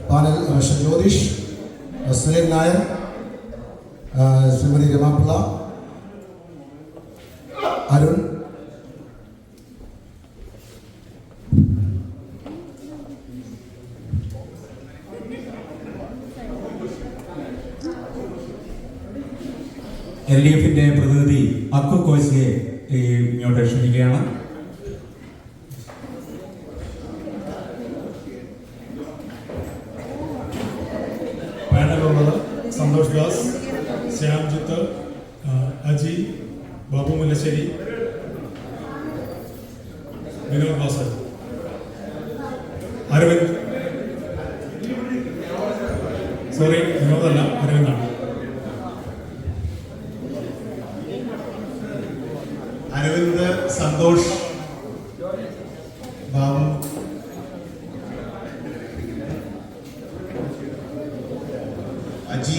Panel Jyothish, Suren Nair, Shrimati രമാപിള്ള, Arun, LDFിന്റെ പ്രതിനിധി അക്കു കോശിയെ ഇങ്ങോട്ട് ക്ഷണിക്കുകയാണ്. പാനലുള്ളത് സന്തോഷ് ദാസ്, ശ്യാംജിത്ത്, അജി, ബാബു മുല്ലശ്ശേരി, വിനോദ് വാസൻ, അരവിന്ദ്, സോറി വിനോദല്ല അരവിന്ദാണ്. അരവിന്ദ്, സന്തോഷ്, ബാബു, അജി,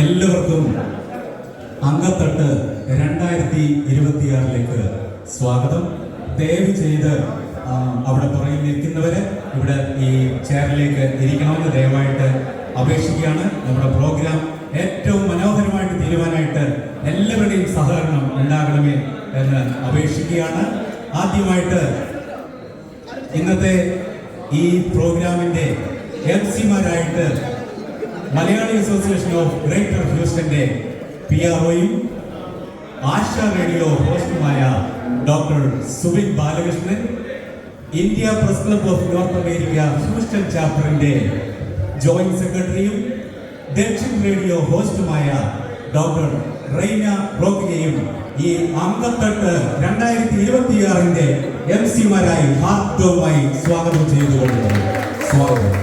എല്ലാവർക്കും അങ്കത്തട്ട് 2026 സ്വാഗതം. ദയവ് ചെയ്ത് അവിടെ പുറകിൽ നിൽക്കുന്നവര് ഇവിടെ ഈ ചെയറിലേക്ക് ഇരിക്കണമെന്ന് ദയവായിട്ട് അപേക്ഷിക്കുകയാണ്. നമ്മുടെ പ്രോഗ്രാം ഏറ്റവും മനോഹരമായിട്ട് തീരുവാനായിട്ട് എല്ലാവരുടെയും സഹകരണം ഉണ്ടാകണമേ എന്ന് അപേക്ഷിക്കുകയാണ്. ആദ്യമായിട്ട് ഇന്നത്തെ ഈ പ്രോഗ്രാമിന്റെ MC-മാരായിട്ട് മലയാളി അസോസിയേഷൻ ഓഫ് ഗ്രേറ്റർ ഹ്യൂസ്റ്റന്റെ PROയും ആശ റേഡിയോ ഹോസ്റ്റുമായ doctor Subin Balakrishnan, India press club of north America Houston ചാപ്റ്ററിന്റെ ജോയിന്റ് സെക്രട്ടറിയും ദക്ഷിൺ റേഡിയോ ഹോസ്റ്റുമായ ഡോക്ടർ റൈന റോക്കിനെയും ഈ അങ്കത്തട്ട് 2026 MC-മാരായി ഹാർദവമായി സ്വാഗതം ചെയ്തുകൊണ്ട് സ്വാഗതം.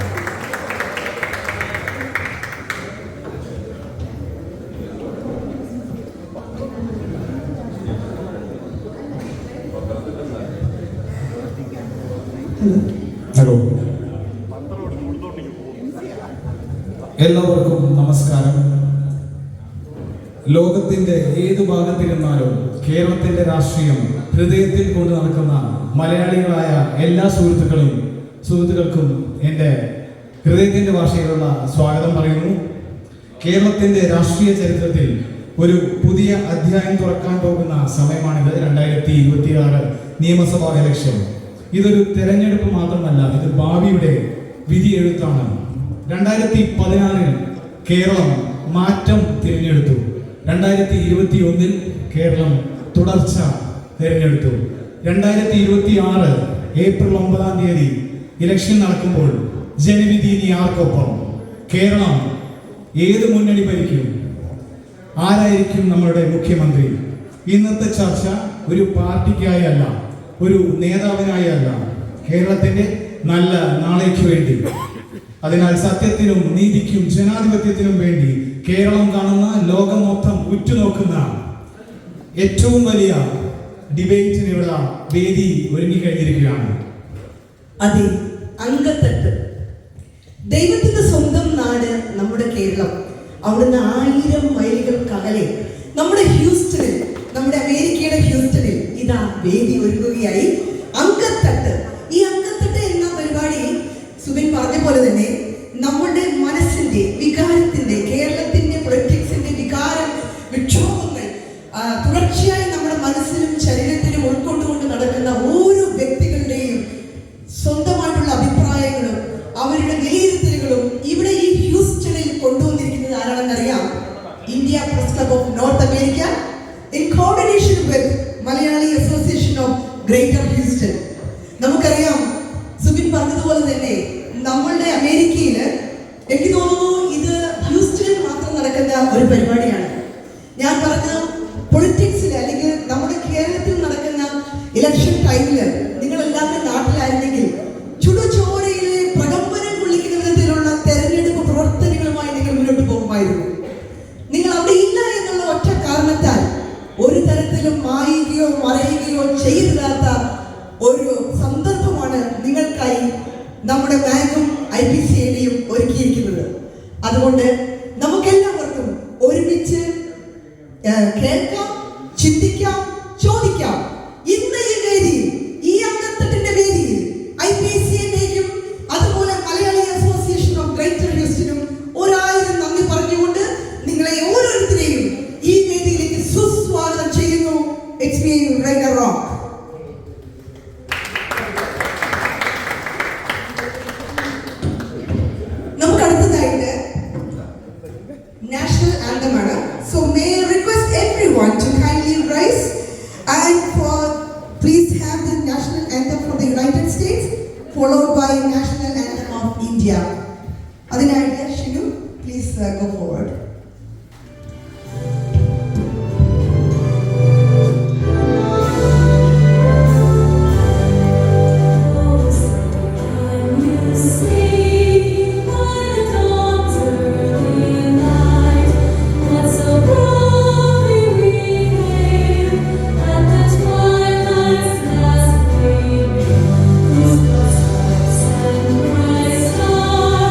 ഹലോ, എല്ലാവർക്കും നമസ്കാരം. ലോകത്തിന്റെ ഏതു ഭാഗത്തിരുന്നാലും കേരളത്തിന്റെ രാഷ്ട്രീയം ഹൃദയത്തിൽ കൊണ്ട് നടക്കുന്ന മലയാളികളായ എല്ലാ സുഹൃത്തുക്കൾക്കും എൻ്റെ ഹൃദയത്തിന്റെ ഭാഷയിലുള്ള സ്വാഗതം പറയുന്നു. കേരളത്തിന്റെ രാഷ്ട്രീയ ചരിത്രത്തിൽ ഒരു പുതിയ അധ്യായം തുറക്കാൻ പോകുന്ന സമയമാണിത്. 2026 നിയമസഭാ ഇലക്ഷൻ. ഇതൊരു തെരഞ്ഞെടുപ്പ് മാത്രമല്ല, ഇത് ഭാവിയുടെ വിധി എഴുത്താണ്. 2016 കേരളം മാറ്റം തിരഞ്ഞെടുത്തു. 2021 കേരളം തുടർച്ച തിരഞ്ഞെടുത്തു. 2026 ഏപ്രിൽ 9 ഇലക്ഷൻ നടക്കുമ്പോൾ ജനവിധി ഇനി ആർക്കൊപ്പം? കേരളം ഏത് മുന്നണി ഭരിക്കും? ആരായിരിക്കും നമ്മളുടെ മുഖ്യമന്ത്രി? ഇന്നത്തെ ചർച്ച ഒരു പാർട്ടിക്കായി അല്ല, ഒരു നേതാവിനായി അല്ല, കേരളത്തിന്റെ നല്ല നാളേക്ക് വേണ്ടി. അതിനാൽ സത്യത്തിനും നീതിക്കും ജനാധിപത്യത്തിനും വേണ്ടി കേരളം കാണുന്ന, ലോകം മൊത്തം ഉറ്റുനോക്കുന്ന ഏറ്റവും വലിയ ഡിബേറ്റിന് ഇവിടെ വേദി ഒരുങ്ങിക്കഴിഞ്ഞിരിക്കുകയാണ്. അതെ, അങ്കത്തട്ട്. ദൈവത്തിന്റെ സ്വന്തം നാട് നമ്മുടെ കേരളം. അവിടുന്ന് 1000 മൈലുകൾക്കകലെ നമ്മുടെ ഹ്യൂസ്റ്റണിൽ, നമ്മുടെ അമേരിക്കയുടെ ഹ്യൂസ്റ്റണിൽ ഇതാ വേദി ഒരുങ്ങുകയായി. അങ്കത്തട്ട്. ഈ അങ്കത്തട്ട് എന്ന പരിപാടി സുബിൻ പറഞ്ഞ പോലെ തന്നെ നമ്മുടെ മനസ്സിന്റെ വികാരത്തിന്റെ, കേരളത്തിന്റെ പൊളിറ്റിക്സിന്റെ വിക്ഷോഭങ്ങൾ തുടർച്ചയായി നമ്മുടെ മനസ്സിലും ശരീരത്തിലും ഉൾക്കൊണ്ടുകൊണ്ട് നടക്കുന്ന ഓരോ വ്യക്തികളുടെയും സ്വന്തമായിട്ടുള്ള അഭിപ്രായങ്ങളും അവരുടെ വിലയിരുത്തലുകളും ഇവിടെ ഈ ഹ്യൂസ്റ്റണിൽ കൊണ്ടുവന്നിരിക്കുന്നത് ആരാണെന്നറിയാം? India press club of north America in coordination with Malayali association of greater Houston. നമുക്കറിയാം, സുബിൻ പറഞ്ഞതുപോലെ തന്നെ നമ്മളുടെ അമേരിക്കയിൽ എനിക്ക് തോന്നുന്നു ഇത് ഹ്യൂസ്റ്റണിൽ മാത്രം നടക്കുന്ന ഒരു പരിപാടിയാണ്. ഞാൻ പറഞ്ഞ പൊളിറ്റിക്സിൽ അല്ലെങ്കിൽ നമ്മുടെ കേരളത്തിൽ നടക്കുന്ന ഇലക്ഷൻ ടൈമിൽ നിങ്ങളെല്ലാവരും നാട്ടിലായിരുന്നെങ്കിൽ ചുടുചോരയിലെ പ്രകമ്പനം കൊള്ളിക്കുന്ന വിധത്തിലുള്ള തെരഞ്ഞെടുപ്പ് പ്രവർത്തനങ്ങളുമായി നിങ്ങൾ മുന്നോട്ട് പോകുമായിരുന്നു. നിങ്ങൾ അവിടെ ഇല്ല എന്നുള്ള ഒറ്റ കാരണത്താൽ ഒരു തരത്തിലും മായുകയോ മറയുകയോ ചെയ്തിടാത്ത ഒരു സന്ദർഭമാണ് നിങ്ങൾക്കായി നമ്മുടെ ബാങ്കും IPCAയും ഒരുക്കിയിരിക്കുന്നത്. അതുകൊണ്ട് നമുക്കെല്ലാവർക്കും ഒരുമിച്ച് കേൾക്കാം, ചിന്തിക്കാം, ചോദിക്കാം. ഇന്ന് ഈ വേദിയിൽ, ഈ അങ്കത്തട്ടിന്റെ വേദിയിൽ IPCAയും അതുപോലെ മലയാളി അസോസിയേഷൻ ഓഫ് ഗ്രേറ്റർ ഹ്യൂസ്റ്റനും 1000 നന്ദി പറഞ്ഞുകൊണ്ട് നിങ്ങളെ ഓരോരുത്തരെയും ഈ വേദിയിലേക്ക് സുസ്വാഗതം ചെയ്യുന്നു. It's me, Rainer Rock. നമുക്ക് അടുത്തതായിട്ട് national anthem ആണ്. So may I request everyone to kindly rise and please have the national anthem for the United States followed by national anthem of India. അതിനായിട്ട് Shinu, please go forward. Stars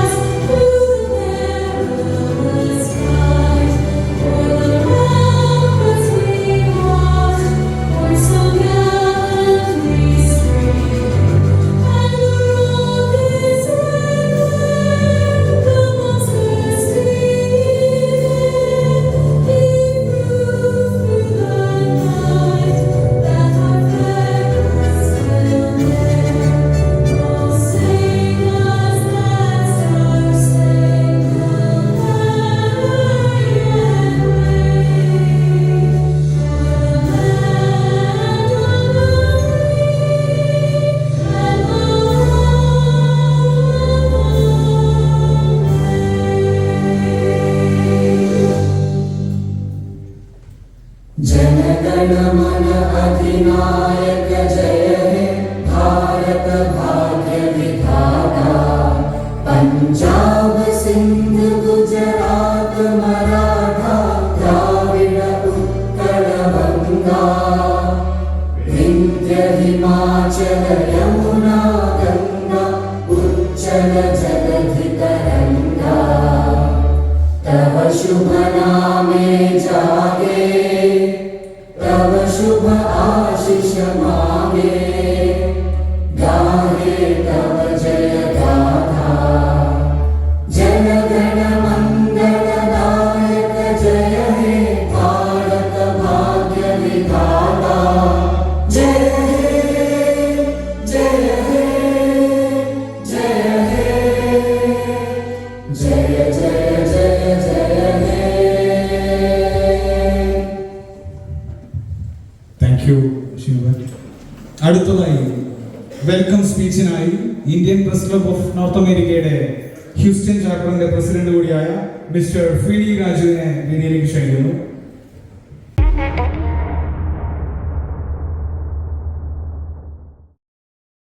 welcome സ്പീച്ചിനായി Indian press club of north അമേരിക്കയുടെ Houston ചാപ്റ്ററിന്റെ president കൂടിയായ mister Fini രാജുവിനെ വേദിയിലേക്ക് ക്ഷണിക്കുന്നു.